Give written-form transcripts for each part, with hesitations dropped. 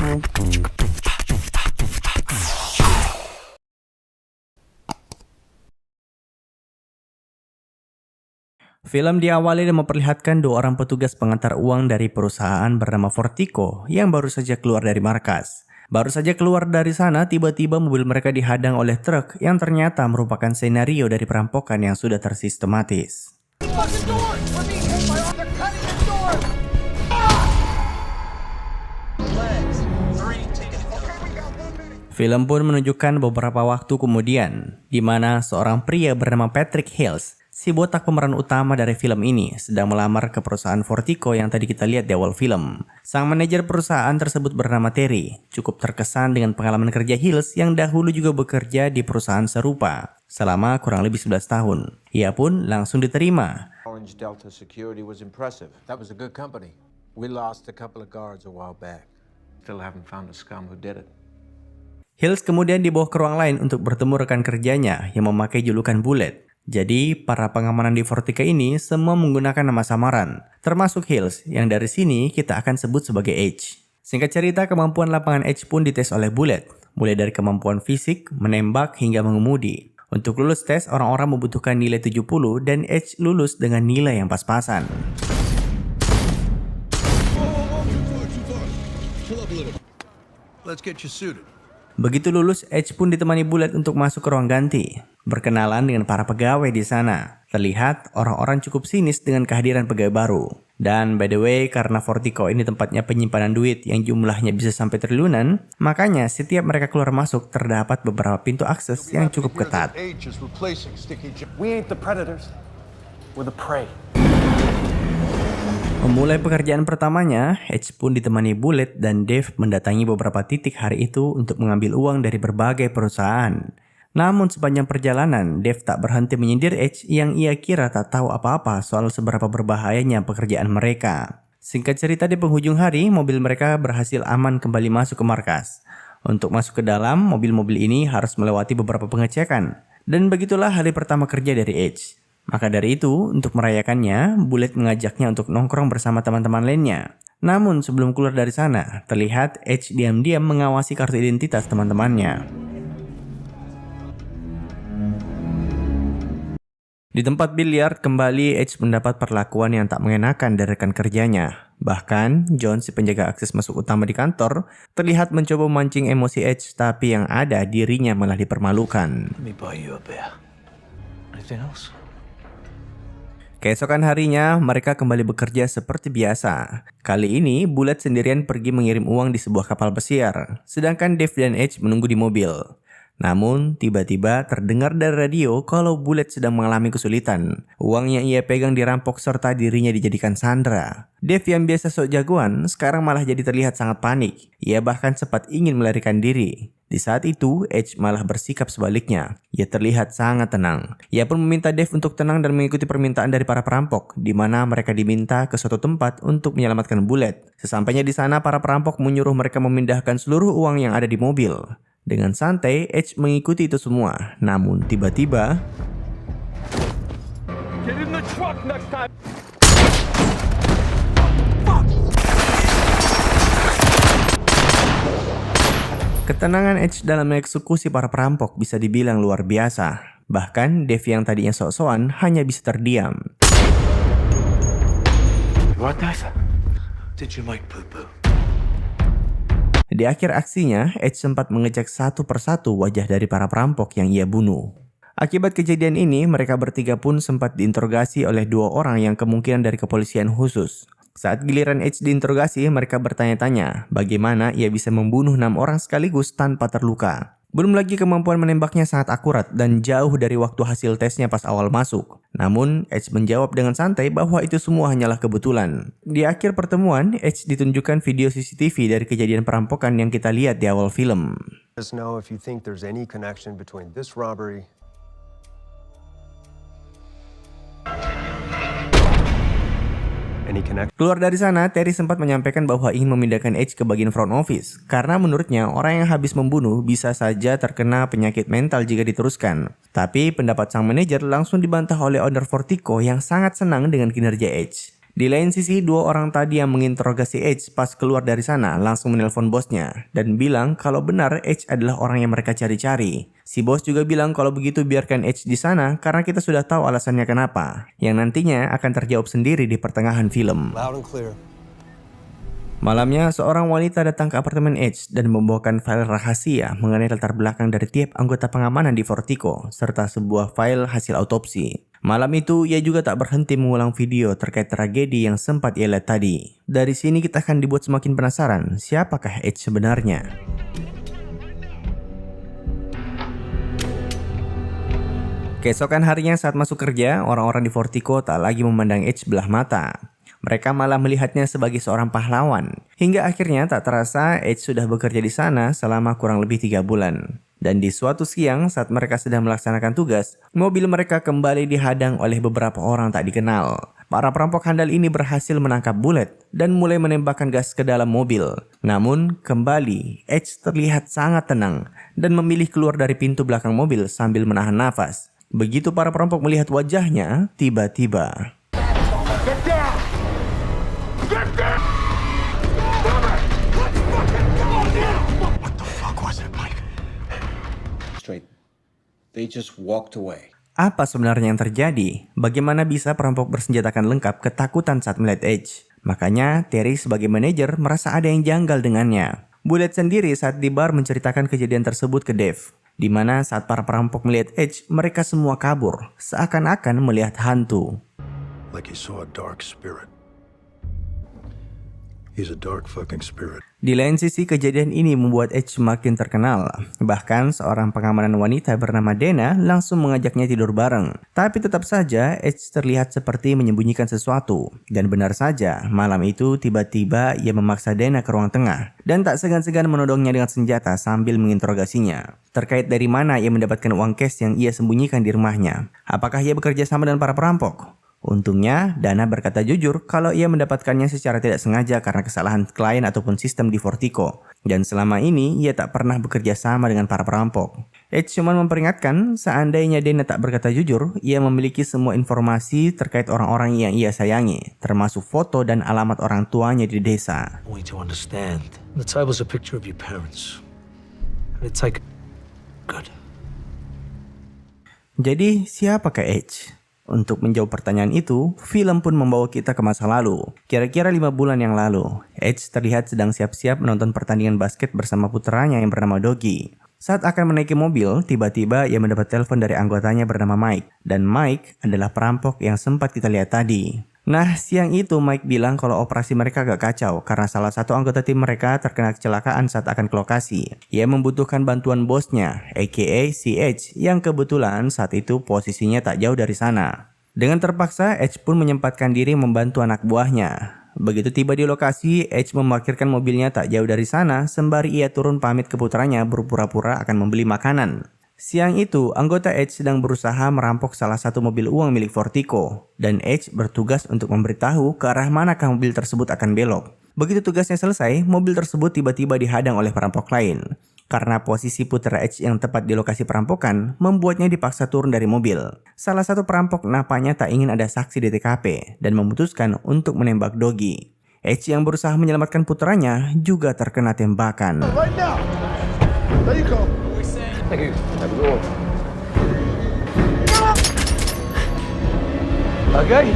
Film diawali dan memperlihatkan dua orang petugas pengantar uang dari perusahaan bernama Vertigo yang baru saja keluar dari markas. Baru saja keluar dari sana, tiba-tiba mobil mereka dihadang oleh truk yang ternyata merupakan senario dari perampokan yang sudah tersistematis. Film pun menunjukkan beberapa waktu kemudian, di mana seorang pria bernama Patrick Hills, si botak pemeran utama dari film ini, sedang melamar ke perusahaan Vertigo yang tadi kita lihat di awal film. Sang manajer perusahaan tersebut bernama Terry, cukup terkesan dengan pengalaman kerja Hills yang dahulu juga bekerja di perusahaan serupa, selama kurang lebih 11 tahun. Ia pun langsung diterima. Orange Delta Security was impressive. That was a good company. We lost a couple of guards a while back. Still haven't found the scum who did it. Hills kemudian dibawa ke ruang lain untuk bertemu rekan kerjanya yang memakai julukan Bullet. Jadi, para pengamanan di Vertigo ini semua menggunakan nama samaran, termasuk Hills yang dari sini kita akan sebut sebagai H. Singkat cerita, kemampuan lapangan H pun dites oleh Bullet, mulai dari kemampuan fisik, menembak, hingga mengemudi. Untuk lulus tes, orang-orang membutuhkan nilai 70 dan H lulus dengan nilai yang pas-pasan. Let's get you suited. Begitu lulus, H pun ditemani Bullet untuk masuk ke ruang ganti. Berkenalan dengan para pegawai di sana. Terlihat orang-orang cukup sinis dengan kehadiran pegawai baru. Dan by the way, karena Vertigo ini tempatnya penyimpanan duit yang jumlahnya bisa sampai triliunan, makanya setiap mereka keluar masuk terdapat beberapa pintu akses yang cukup ketat. We ain't the predators. We're the prey. Memulai pekerjaan pertamanya, H pun ditemani Bullet dan Dave mendatangi beberapa titik hari itu untuk mengambil uang dari berbagai perusahaan. Namun sepanjang perjalanan, Dave tak berhenti menyindir H yang ia kira tak tahu apa-apa soal seberapa berbahayanya pekerjaan mereka. Singkat cerita, di penghujung hari, mobil mereka berhasil aman kembali masuk ke markas. Untuk masuk ke dalam, mobil-mobil ini harus melewati beberapa pengecekan. Dan begitulah hari pertama kerja dari H. Maka dari itu, untuk merayakannya, Bullet mengajaknya untuk nongkrong bersama teman-teman lainnya. Namun sebelum keluar dari sana, terlihat H diam-diam mengawasi kartu identitas teman-temannya. Di tempat biliar, kembali H mendapat perlakuan yang tak mengenakan dari rekan kerjanya. Bahkan, John, si penjaga akses masuk utama di kantor, terlihat mencoba memancing emosi H, tapi yang ada dirinya malah dipermalukan. Let me buy you a beer. Anything else? Keesokan harinya, mereka kembali bekerja seperti biasa. Kali ini, Bullet sendirian pergi mengirim uang di sebuah kapal pesiar, sedangkan Dave dan H menunggu di mobil. Namun, tiba-tiba terdengar dari radio kalau Bullet sedang mengalami kesulitan. Uang yang ia pegang dirampok serta dirinya dijadikan sandera. Dave yang biasa sok jagoan, sekarang malah jadi terlihat sangat panik. Ia bahkan sempat ingin melarikan diri. Di saat itu, H malah bersikap sebaliknya. Ia terlihat sangat tenang. Ia pun meminta Dave untuk tenang dan mengikuti permintaan dari para perampok, di mana mereka diminta ke suatu tempat untuk menyelamatkan Bullet. Sesampainya di sana, para perampok menyuruh mereka memindahkan seluruh uang yang ada di mobil. Dengan santai, H mengikuti itu semua. Namun tiba-tiba, Get in the truck next time. ketenangan H dalam mengeksekusi para perampok bisa dibilang luar biasa. Bahkan Dave yang tadinya sok-sokan hanya bisa terdiam. What that? Did you make poo-poo? Di akhir aksinya, H sempat mengecek satu persatu wajah dari para perampok yang ia bunuh. Akibat kejadian ini, mereka bertiga pun sempat diinterogasi oleh dua orang yang kemungkinan dari kepolisian khusus. Saat giliran H diinterogasi, mereka bertanya-tanya bagaimana ia bisa membunuh 6 orang sekaligus tanpa terluka. Belum lagi kemampuan menembaknya sangat akurat dan jauh dari waktu hasil tesnya pas awal masuk. Namun, H menjawab dengan santai bahwa itu semua hanyalah kebetulan. Di akhir pertemuan, H ditunjukkan video CCTV dari kejadian perampokan yang kita lihat di awal film. Let us know if you think there's any connection between this robbery Keluar dari sana, Terry sempat menyampaikan bahwa ingin memindahkan H ke bagian front office. Karena menurutnya, orang yang habis membunuh bisa saja terkena penyakit mental jika diteruskan. Tapi pendapat sang manajer langsung dibantah oleh owner Vertigo yang sangat senang dengan kinerja H. Di lain sisi, dua orang tadi yang menginterogasi Edge pas keluar dari sana langsung menelpon bosnya dan bilang kalau benar Edge adalah orang yang mereka cari-cari. Si bos juga bilang kalau begitu biarkan Edge di sana karena kita sudah tahu alasannya kenapa, yang nantinya akan terjawab sendiri di pertengahan film. Loud and clear. Malamnya, seorang wanita datang ke apartemen Edge dan membawakan file rahasia mengenai latar belakang dari tiap anggota pengamanan di Vertigo, serta sebuah file hasil autopsi. Malam itu, ia juga tak berhenti mengulang video terkait tragedi yang sempat ia lihat tadi. Dari sini kita akan dibuat semakin penasaran, siapakah Edge sebenarnya? Keesokan harinya saat masuk kerja, orang-orang di Vertigo tak lagi memandang Edge belah mata. Mereka malah melihatnya sebagai seorang pahlawan. Hingga akhirnya tak terasa Edge sudah bekerja di sana selama kurang lebih 3 bulan. Dan di suatu siang saat mereka sedang melaksanakan tugas, mobil mereka kembali dihadang oleh beberapa orang tak dikenal. Para perampok handal ini berhasil menangkap Bullet dan mulai menembakkan gas ke dalam mobil. Namun kembali Edge terlihat sangat tenang dan memilih keluar dari pintu belakang mobil sambil menahan nafas. Begitu para perampok melihat wajahnya, tiba-tiba They just walked away. apa sebenarnya yang terjadi? Bagaimana bisa perampok bersenjatakan lengkap ketakutan saat melihat Edge? Makanya Terry sebagai manajer merasa ada yang janggal dengannya. Bullet sendiri saat di bar menceritakan kejadian tersebut ke Dave, di mana saat para perampok melihat Edge, mereka semua kabur, seakan-akan melihat hantu. Like he saw a dark spirit. He's a dark fucking spirit. Di lain sisi, kejadian ini membuat Edge semakin terkenal. Bahkan seorang pengamanan wanita bernama Dana langsung mengajaknya tidur bareng. Tapi tetap saja Edge terlihat seperti menyembunyikan sesuatu. Dan benar saja, malam itu tiba-tiba ia memaksa Dana ke ruang tengah dan tak segan-segan menodongnya dengan senjata sambil menginterogasinya. Terkait dari mana ia mendapatkan uang cash yang ia sembunyikan di rumahnya. Apakah ia bekerja sama dengan para perampok? Untungnya, Dana berkata jujur kalau ia mendapatkannya secara tidak sengaja karena kesalahan klien ataupun sistem di Vertigo. Dan selama ini, ia tak pernah bekerja sama dengan para perampok. Edge cuma memperingatkan, seandainya Dana tak berkata jujur, ia memiliki semua informasi terkait orang-orang yang ia sayangi, termasuk foto dan alamat orang tuanya di desa. I want you to understand. The table was a picture of your parents. And it's like good. Jadi, siapakah Edge? Untuk menjawab pertanyaan itu, film pun membawa kita ke masa lalu. Kira-kira 5 bulan yang lalu, Edge terlihat sedang siap-siap menonton pertandingan basket bersama putranya yang bernama Doggy. Saat akan menaiki mobil, tiba-tiba ia mendapat telepon dari anggotanya bernama Mike. Dan Mike adalah perampok yang sempat kita lihat tadi. Nah, siang itu Mike bilang kalau operasi mereka agak kacau karena salah satu anggota tim mereka terkena kecelakaan saat akan ke lokasi. Ia membutuhkan bantuan bosnya, aka si Edge, yang kebetulan saat itu posisinya tak jauh dari sana. Dengan terpaksa, Edge pun menyempatkan diri membantu anak buahnya. Begitu tiba di lokasi, Edge memarkirkan mobilnya tak jauh dari sana sembari ia turun pamit ke putranya berpura-pura akan membeli makanan. Siang itu, anggota Edge sedang berusaha merampok salah satu mobil uang milik Vertigo, dan Edge bertugas untuk memberitahu ke arah manakah mobil tersebut akan belok. Begitu tugasnya selesai, mobil tersebut tiba-tiba dihadang oleh perampok lain. Karena posisi putra Edge yang tepat di lokasi perampokan, membuatnya dipaksa turun dari mobil. Salah satu perampok nampaknya tak ingin ada saksi di TKP, dan memutuskan untuk menembak Doggy. Edge yang berusaha menyelamatkan putranya juga terkena tembakan. Right now. There you go. Thank you. Have a good one. Okay.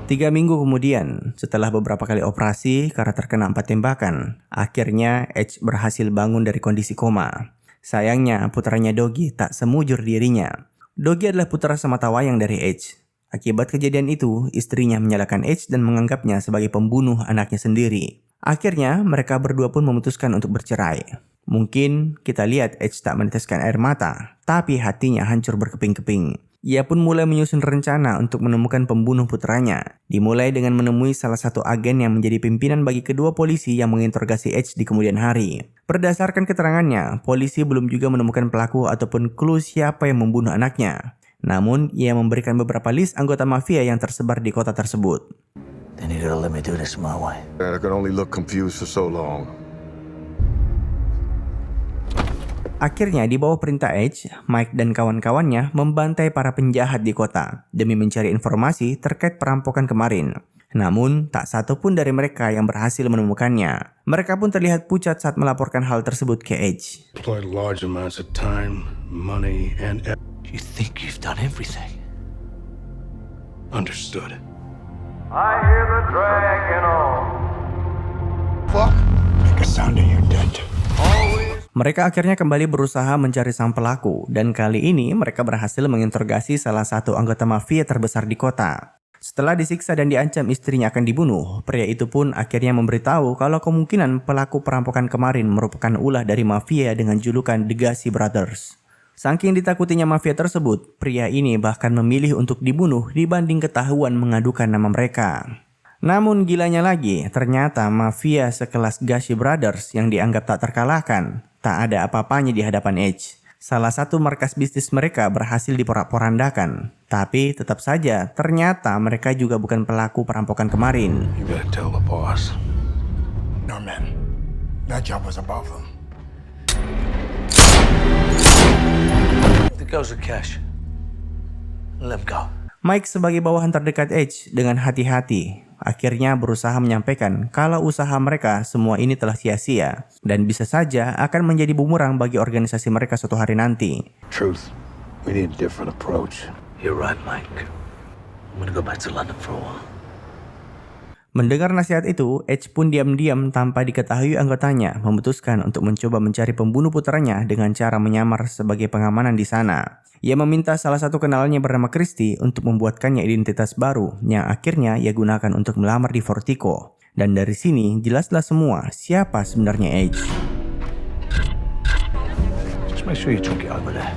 3 minggu kemudian, setelah beberapa kali operasi karena terkena 4 tembakan, akhirnya Edge berhasil bangun dari kondisi koma. Sayangnya, putranya Doggy tak semujur dirinya. Doggy adalah putra sematawayang dari Edge. Akibat kejadian itu, istrinya menyalahkan Edge dan menganggapnya sebagai pembunuh anaknya sendiri. Akhirnya, mereka berdua pun memutuskan untuk bercerai. Mungkin kita lihat Edge tak meneteskan air mata, tapi hatinya hancur berkeping-keping. Ia pun mulai menyusun rencana untuk menemukan pembunuh putranya. Dimulai dengan menemui salah satu agen yang menjadi pimpinan bagi kedua polisi yang menginterogasi Edge di kemudian hari. Berdasarkan keterangannya, polisi belum juga menemukan pelaku ataupun clue siapa yang membunuh anaknya. Namun, ia memberikan beberapa list anggota mafia yang tersebar di kota tersebut. Then you gotta let me do this my way. I can only look confused for so long. Akhirnya di bawah perintah Edge, Mike dan kawan-kawannya membantai para penjahat di kota demi mencari informasi terkait perampokan kemarin. Namun, tak satu pun dari mereka yang berhasil menemukannya. Mereka pun terlihat pucat saat melaporkan hal tersebut ke Edge. Deployed large amounts of time, money, and You think you've done everything? understood. I hear the dragon on. Fuck. Make a sound and you're dead. Mereka akhirnya kembali berusaha mencari sang pelaku, dan kali ini mereka berhasil menginterogasi salah satu anggota mafia terbesar di kota. Setelah disiksa dan diancam istrinya akan dibunuh, pria itu pun akhirnya memberitahu kalau kemungkinan pelaku perampokan kemarin merupakan ulah dari mafia dengan julukan The Gacy Brothers. Saking ditakutinya mafia tersebut, pria ini bahkan memilih untuk dibunuh dibanding ketahuan mengadukan nama mereka. Namun gilanya lagi, ternyata mafia sekelas Gacy Brothers yang dianggap tak terkalahkan, tak ada apa-apanya di hadapan Edge. Salah satu markas bisnis mereka berhasil diporak-porandakan. Tapi tetap saja, ternyata mereka juga bukan pelaku perampokan kemarin. You gotta tell the boss. No, man. That job was above them. The girls are cash. Let them go. Mike sebagai bawahan terdekat Edge dengan hati-hati akhirnya berusaha menyampaikan kalau usaha mereka semua ini telah sia-sia dan bisa saja akan menjadi bumerang bagi organisasi mereka suatu hari nanti. Truth, we need a different approach. You're right, Mike. I'm gonna go back to London for a while. Mendengar nasihat itu, Edge pun diam-diam tanpa diketahui anggotanya memutuskan untuk mencoba mencari pembunuh putranya dengan cara menyamar sebagai pengamanan di sana. Ia meminta salah satu kenalannya bernama Christy untuk membuatkannya identitas baru yang akhirnya ia gunakan untuk melamar di Vertigo. Dan dari sini jelaslah semua siapa sebenarnya Edge. Just make sure you talk it over there.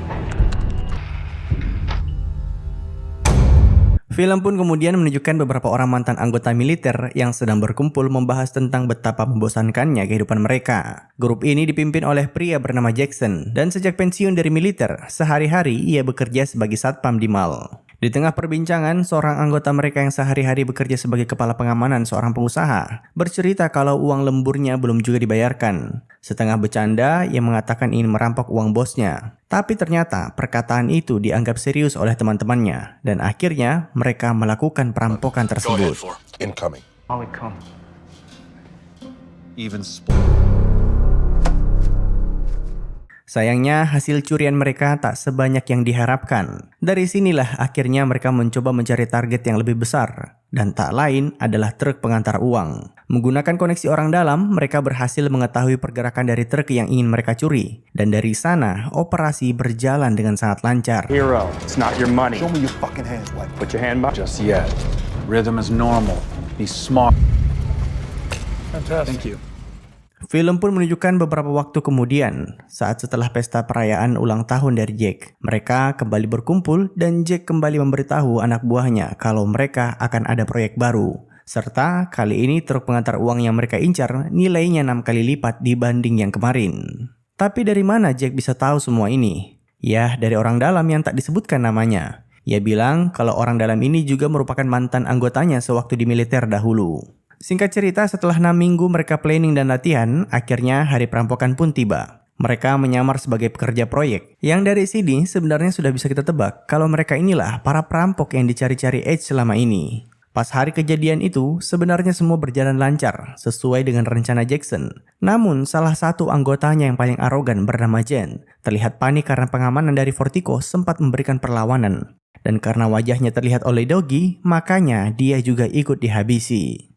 Film pun kemudian menunjukkan beberapa orang mantan anggota militer yang sedang berkumpul membahas tentang betapa membosankannya kehidupan mereka. Grup ini dipimpin oleh pria bernama Jackson, dan sejak pensiun dari militer, sehari-hari ia bekerja sebagai satpam di mall. Di tengah perbincangan, seorang anggota mereka yang sehari-hari bekerja sebagai kepala pengamanan seorang pengusaha bercerita kalau uang lemburnya belum juga dibayarkan. Setengah bercanda, ia mengatakan ingin merampok uang bosnya. Tapi ternyata perkataan itu dianggap serius oleh teman-temannya dan akhirnya mereka melakukan perampokan tersebut. Incoming. Molly, come. Even split. Sayangnya hasil curian mereka tak sebanyak yang diharapkan. Dari sinilah akhirnya mereka mencoba mencari target yang lebih besar. Dan tak lain adalah truk pengantar uang. Menggunakan koneksi orang dalam, mereka berhasil mengetahui pergerakan dari truk yang ingin mereka curi. Dan dari sana, operasi berjalan dengan sangat lancar. Hero, it's not your money. Show me your fucking hands, White. Put your hand behind. Just yet. Rhythm is normal. Be smart. Fantastic. Thank you. Film pun menunjukkan beberapa waktu kemudian, saat setelah pesta perayaan ulang tahun dari Jack. Mereka kembali berkumpul dan Jack kembali memberitahu anak buahnya kalau mereka akan ada proyek baru. Serta kali ini truk pengantar uang yang mereka incar nilainya 6 kali lipat dibanding yang kemarin. Tapi dari mana Jack bisa tahu semua ini? Ya, dari orang dalam yang tak disebutkan namanya. Ia bilang kalau orang dalam ini juga merupakan mantan anggotanya sewaktu di militer dahulu. Singkat cerita, setelah 6 minggu mereka planning dan latihan, akhirnya hari perampokan pun tiba. Mereka menyamar sebagai pekerja proyek. Yang dari sini sebenarnya sudah bisa kita tebak kalau mereka inilah para perampok yang dicari-cari Edge selama ini. Pas hari kejadian itu, sebenarnya semua berjalan lancar, sesuai dengan rencana Jackson. Namun, salah satu anggotanya yang paling arogan bernama Jen, terlihat panik karena pengamanan dari Vertigo sempat memberikan perlawanan. Dan karena wajahnya terlihat oleh Doggy, makanya dia juga ikut dihabisi.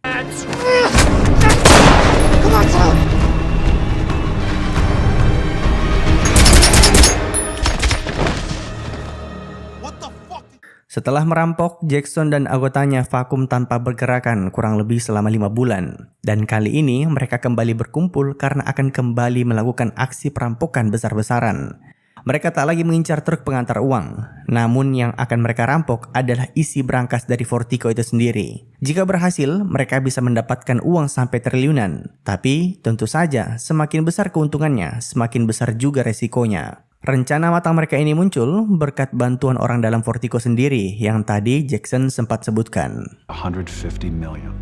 Setelah merampok, Jackson dan anggotanya vakum tanpa bergerakan kurang lebih selama 5 bulan. Dan kali ini mereka kembali berkumpul karena akan kembali melakukan aksi perampokan besar-besaran. Mereka tak lagi mengincar truk pengantar uang, namun yang akan mereka rampok adalah isi brankas dari Vertigo itu sendiri. Jika berhasil, mereka bisa mendapatkan uang sampai triliunan. Tapi tentu saja, semakin besar keuntungannya, semakin besar juga resikonya. Rencana matang mereka ini muncul berkat bantuan orang dalam Vertigo sendiri yang tadi Jackson sempat sebutkan. 150 million.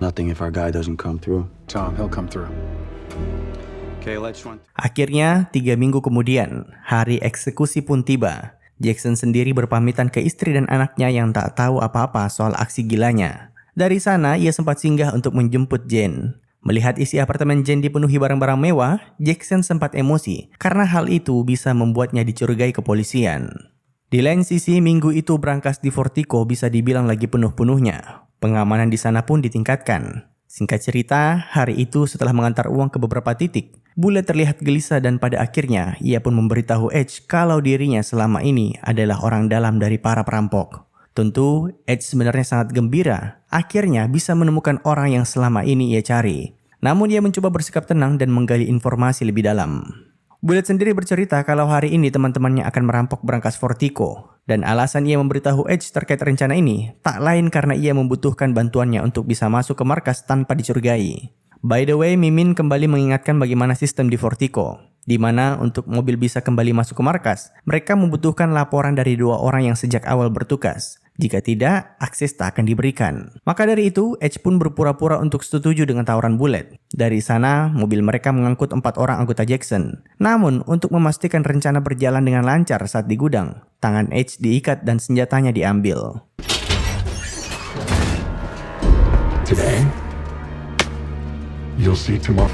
Nothing if our guy doesn't come through. Tom, he'll come through. Okay, let's run. Akhirnya, 3 minggu kemudian, hari eksekusi pun tiba. Jackson sendiri berpamitan ke istri dan anaknya yang tak tahu apa-apa soal aksi gilanya. Dari sana, ia sempat singgah untuk menjemput Jane. Melihat isi apartemen Jane dipenuhi barang-barang mewah, Jackson sempat emosi karena hal itu bisa membuatnya dicurigai kepolisian. Di lain sisi, minggu itu brankas di Fortico bisa dibilang lagi penuh-penuhnya. Pengamanan di sana pun ditingkatkan. Singkat cerita, hari itu setelah mengantar uang ke beberapa titik, Bullet terlihat gelisah dan pada akhirnya ia pun memberitahu Edge kalau dirinya selama ini adalah orang dalam dari para perampok. Tentu, Edge sebenarnya sangat gembira akhirnya bisa menemukan orang yang selama ini ia cari. Namun ia mencoba bersikap tenang dan menggali informasi lebih dalam. Bullet sendiri bercerita kalau hari ini teman-temannya akan merampok brankas Fortico. Dan alasan ia memberitahu Edge terkait rencana ini tak lain karena ia membutuhkan bantuannya untuk bisa masuk ke markas tanpa dicurigai. By the way, Mimin kembali mengingatkan bagaimana sistem di Fortico, di mana untuk mobil bisa kembali masuk ke markas, mereka membutuhkan laporan dari 2 orang yang sejak awal bertugas. Jika tidak, akses tak akan diberikan. Maka dari itu, Edge pun berpura-pura untuk setuju dengan tawaran Bullet. Dari sana, mobil mereka mengangkut 4 orang anggota Jackson. Namun, untuk memastikan rencana berjalan dengan lancar saat di gudang, tangan Edge diikat dan senjatanya diambil. Today, you'll see tomorrow.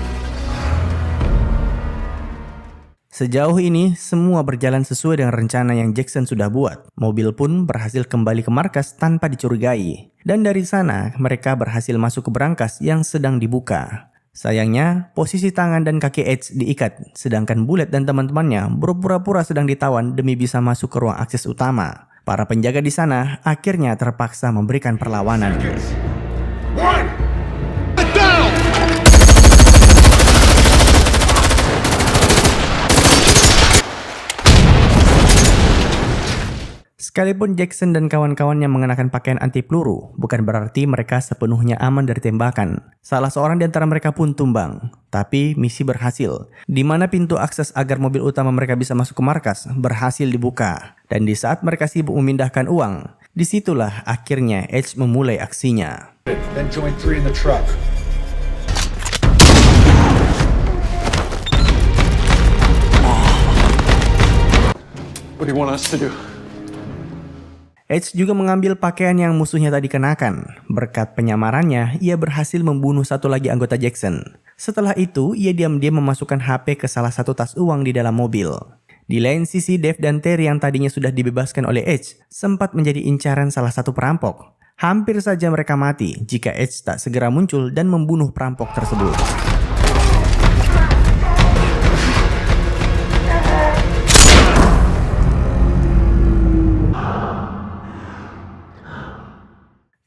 Sejauh ini, semua berjalan sesuai dengan rencana yang Jackson sudah buat. Mobil pun berhasil kembali ke markas tanpa dicurigai. Dan dari sana, mereka berhasil masuk ke brankas yang sedang dibuka. Sayangnya, posisi tangan dan kaki Edge diikat, sedangkan Bullet dan teman-temannya berpura-pura sedang ditawan demi bisa masuk ke ruang akses utama. Para penjaga di sana akhirnya terpaksa memberikan perlawanan. Sekalipun Jackson dan kawan-kawannya mengenakan pakaian anti peluru, bukan berarti mereka sepenuhnya aman dari tembakan. Salah seorang di antara mereka pun tumbang. Tapi misi berhasil, di mana pintu akses agar mobil utama mereka bisa masuk ke markas berhasil dibuka. Dan di saat mereka sibuk memindahkan uang, disitulah akhirnya Edge memulai aksinya. Then join 3 in the truck. What do you want us to do? Edge juga mengambil pakaian yang musuhnya tadi kenakan. Berkat penyamarannya, ia berhasil membunuh satu lagi anggota Jackson. Setelah itu, ia diam-diam memasukkan HP ke salah satu tas uang di dalam mobil. Di lain sisi, Dave dan Terry yang tadinya sudah dibebaskan oleh Edge, sempat menjadi incaran salah satu perampok. Hampir saja mereka mati jika Edge tak segera muncul dan membunuh perampok tersebut.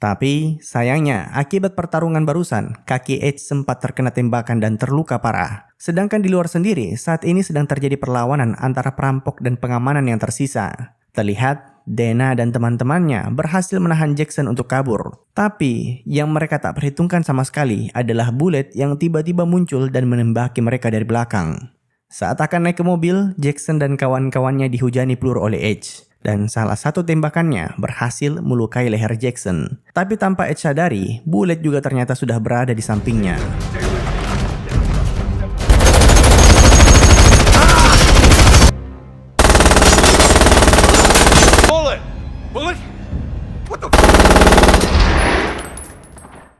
Tapi, sayangnya, akibat pertarungan barusan, kaki Edge sempat terkena tembakan dan terluka parah. Sedangkan di luar sendiri, saat ini sedang terjadi perlawanan antara perampok dan pengamanan yang tersisa. Terlihat, Dana dan teman-temannya berhasil menahan Jackson untuk kabur. Tapi, yang mereka tak perhitungkan sama sekali adalah Bullet yang tiba-tiba muncul dan menembaki mereka dari belakang. Saat akan naik ke mobil, Jackson dan kawan-kawannya dihujani peluru oleh Edge. Dan salah satu tembakannya berhasil melukai leher Jackson. Tapi tanpa Edge sadari, Bullet juga ternyata sudah berada di sampingnya.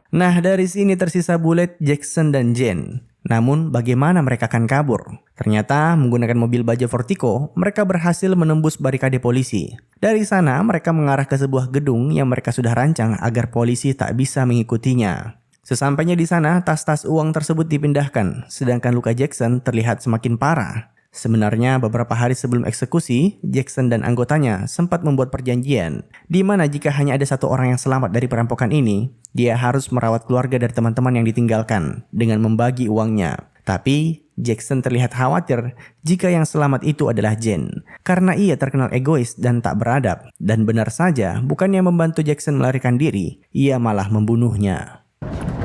Nah, dari sini tersisa Bullet, Jackson, dan Jane. Namun, bagaimana mereka akan kabur? Ternyata, menggunakan mobil baja Fortico, mereka berhasil menembus barikade polisi. Dari sana, mereka mengarah ke sebuah gedung yang mereka sudah rancang agar polisi tak bisa mengikutinya. Sesampainya di sana, tas-tas uang tersebut dipindahkan, sedangkan luka Jackson terlihat semakin parah. Sebenarnya, beberapa hari sebelum eksekusi, Jackson dan anggotanya sempat membuat perjanjian, di mana jika hanya ada satu orang yang selamat dari perampokan ini, dia harus merawat keluarga dari teman-teman yang ditinggalkan dengan membagi uangnya. Tapi, Jackson terlihat khawatir jika yang selamat itu adalah Jane, karena ia terkenal egois dan tak beradab. Dan benar saja, bukannya membantu Jackson melarikan diri, ia malah membunuhnya.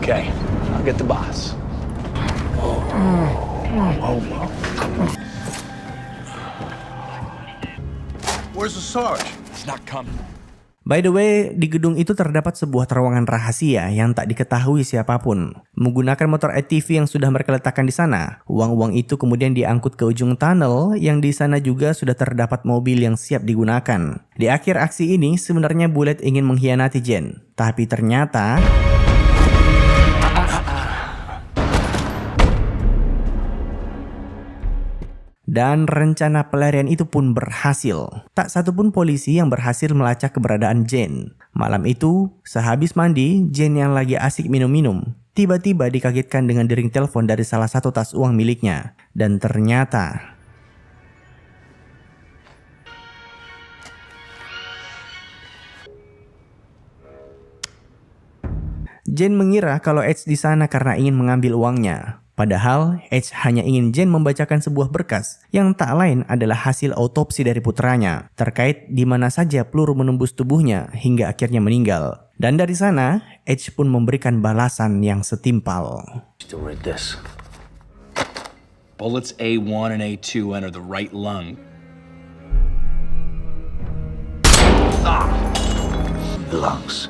Okay, I'll get the boss. Where's the Sarge? It's not coming. By the way, di gedung itu terdapat sebuah terowongan rahasia yang tak diketahui siapapun. Menggunakan motor ATV yang sudah mereka letakkan di sana, uang-uang itu kemudian diangkut ke ujung tunnel yang di sana juga sudah terdapat mobil yang siap digunakan. Di akhir aksi ini sebenarnya Bullet ingin mengkhianati Jen, tapi ternyata dan rencana pelarian itu pun berhasil. Tak satupun polisi yang berhasil melacak keberadaan Jane. Malam itu, sehabis mandi, Jane yang lagi asik minum-minum, tiba-tiba dikagetkan dengan dering telepon dari salah satu tas uang miliknya. Dan ternyata Jane mengira kalau Edge di sana karena ingin mengambil uangnya. Padahal, Edge hanya ingin Jane membacakan sebuah berkas yang tak lain adalah hasil autopsi dari putranya terkait di mana saja peluru menembus tubuhnya hingga akhirnya meninggal. Dan dari sana, Edge pun memberikan balasan yang setimpal. Still read this. Bullets A1 and A2 enter the right lung. Lungs.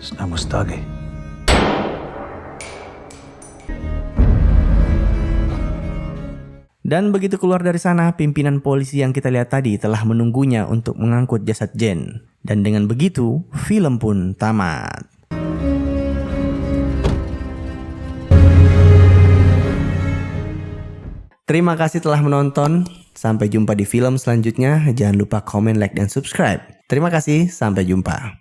His name was Dougie. Dan begitu keluar dari sana, pimpinan polisi yang kita lihat tadi telah menunggunya untuk mengangkut jasad Jane. Dan dengan begitu, film pun tamat. Terima kasih telah menonton. Sampai jumpa di film selanjutnya. Jangan lupa komen, like, dan subscribe. Terima kasih, sampai jumpa.